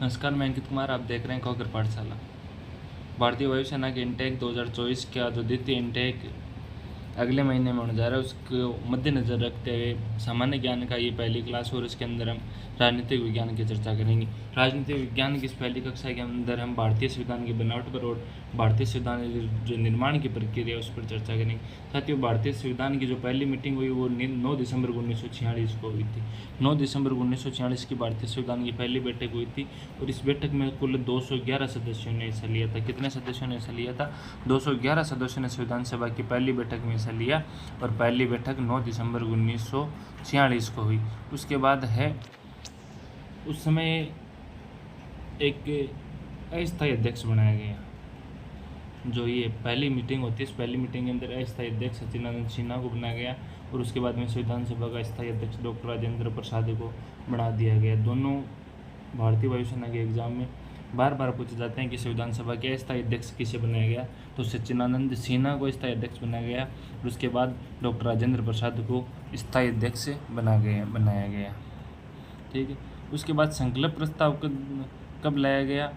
नमस्कार, मैं अंकित कुमार। आप देख रहे हैं खौकर पाठशाला। भारतीय वायुसेना के इंटेक 2024 का जो द्वितीय इंटेक अगले महीने में होने जा रहा है, उसको मद्देनज़र रखते हुए सामान्य ज्ञान का ये पहली क्लास और इसके अंदर हम राजनीतिक विज्ञान की चर्चा करेंगे। राजनीतिक विज्ञान की इस पहली कक्षा के अंदर हम भारतीय संविधान की बनावट पर और भारतीय संविधान जो निर्माण की प्रक्रिया उस पर चर्चा करेंगे। साथियों, भारतीय संविधान की जो पहली मीटिंग हुई वो 9 दिसंबर 1946 को हुई थी। 9 दिसंबर 1946 की भारतीय संविधान की पहली बैठक हुई थी और इस बैठक में कुल 211 सदस्यों ने हिस्सा लिया था। कितने सदस्यों ने हिस्सा लिया था? 211 सदस्यों ने संविधान सभा की पहली बैठक में हिस्सा लिया और पहली बैठक 9 दिसंबर 1946 को हुई। उसके बाद है उस समय एक अस्थायी अध्यक्ष बनाया गया। जो ये पहली मीटिंग होती है, इस पहली मीटिंग के अंदर अस्थायी अध्यक्ष सचिदानंद सिन्हा को बनाया गया और उसके बाद में संविधान सभा का स्थायी अध्यक्ष डॉक्टर राजेंद्र प्रसाद को बना दिया गया। दोनों भारतीय वायुसेना के एग्जाम में बार बार पूछे जाते हैं कि संविधान सभा के स्थायी अध्यक्ष किसे बनाया गया, तो सचिदानंद सिन्हा को स्थायी अध्यक्ष बनाया गया और उसके बाद डॉक्टर राजेंद्र प्रसाद को स्थायी अध्यक्ष बनाया गया। ठीक है। उसके बाद संकल्प प्रस्ताव कब लाया गया?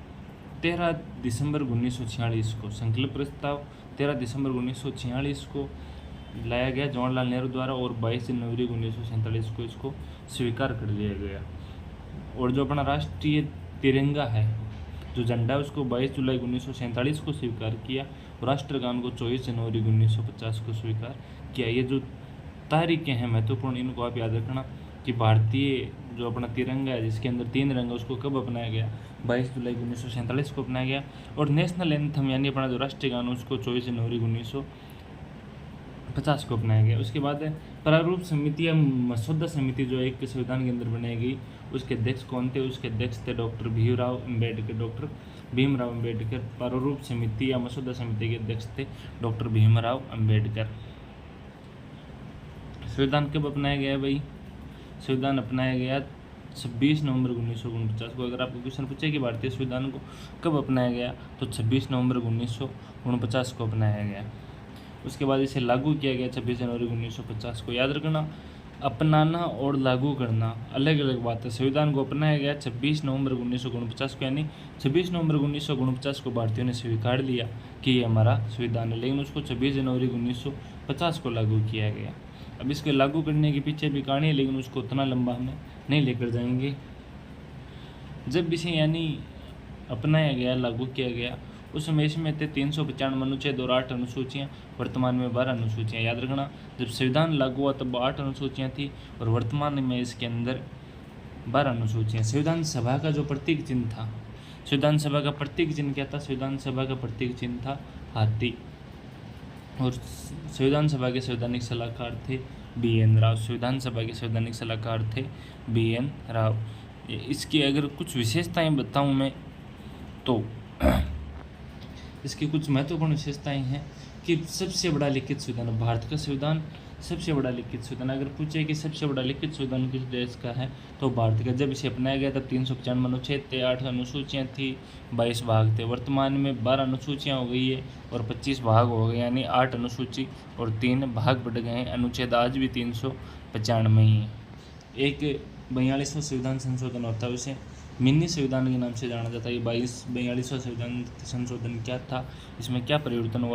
13 दिसंबर 1946 को। संकल्प प्रस्ताव 13 दिसंबर 1946 को लाया गया जवाहरलाल नेहरू द्वारा और 22 जनवरी 1947 को इसको स्वीकार कर लिया गया। और जो अपना राष्ट्रीय तिरंगा है, जो झंडा है, उसको 22 जुलाई 1947 को स्वीकार किया और राष्ट्रगान को 24 जनवरी 1950 को स्वीकार किया। ये जो तारीखें हैं महत्वपूर्ण, इनको आप याद रखना कि भारतीय जो अपना तिरंगा है जिसके अंदर 3 रंग है, उसको कब अपनाया गया? 22 जुलाई 1947 को अपनाया गया। और नेशनल एंथम यानी अपना जो राष्ट्रीय गान उसको 24 जनवरी 1950 को अपनाया गया। उसके बाद प्रारूप समिति या मसौदा समिति जो एक संविधान के अंदर बनाई गई, उसके अध्यक्ष कौन थे? उसके अध्यक्ष थे डॉक्टर भीमराव अम्बेडकर। प्रारूप समिति या मसौदा समिति के अध्यक्ष थे डॉक्टर भीमराव अम्बेडकर। संविधान कब अपनाया गया भाई? संविधान अपनाया गया 26 नवंबर 1949 को। अगर आपको क्वेश्चन पूछे कि भारतीय संविधान को कब अपनाया गया, तो 26 नवंबर 1949 को अपनाया गया। उसके बाद इसे लागू किया गया 26 जनवरी 1950 को। याद रखना, अपनाना और लागू करना अलग अलग बात है। संविधान को अपनाया गया 26 नवंबर 1949 को, यानी 26 नवंबर 1949 को भारतीयों ने स्वीकार लिया कि ये हमारा संविधान है, लेकिन उसको 26 जनवरी 1950 को लागू किया गया। अब इसके लागू करने के पीछे भी कहानी है, लेकिन उसको उतना लंबा हमें नहीं लेकर जाएंगे। जब इसे यानी अपनाया गया, लागू किया गया, उस समय इसमें थे 395 अनुच्छेद और 8 अनुसूचियाँ। वर्तमान में 12 अनुसूचियाँ। याद रखना, जब संविधान लागू हुआ तब 8 अनुसूचियाँ थी और वर्तमान में इसके अंदर 12 अनुसूचियाँ। संविधान सभा का जो प्रतीक चिन्ह था, संविधान सभा का प्रतीक चिन्ह क्या था? संविधान सभा का प्रतीक चिन्ह था हाथी। और संविधान सभा के संवैधानिक सलाहकार थे BN राव। संविधान सभा के संवैधानिक सलाहकार थे BN राव। इसकी अगर कुछ विशेषताएं बताऊं मैं, तो इसकी कुछ महत्वपूर्ण विशेषताएं हैं कि सबसे बड़ा लिखित संविधान, भारत का संविधान सबसे बड़ा लिखित संविधान। अगर पूछे कि सबसे बड़ा लिखित संविधान किस देश का है, तो भारत का। जब इसे अपनाया गया तब 395 अनुच्छेद थे, 8 अनुसूचियाँ थी, 22 भाग थे। वर्तमान में 12 अनुसूचियाँ हो गई है और 25 भाग हो गए, यानी 8 अनुसूची और 3 भाग बढ़ गए हैं। अनुच्छेद आज भी 395 ही है। एक 42वां संविधान संशोधन होता है, उसे मिनी संविधान के नाम से जाना जाता है। ये 42वां संविधान संशोधन क्या था, इसमें क्या परिवर्तन हुआ?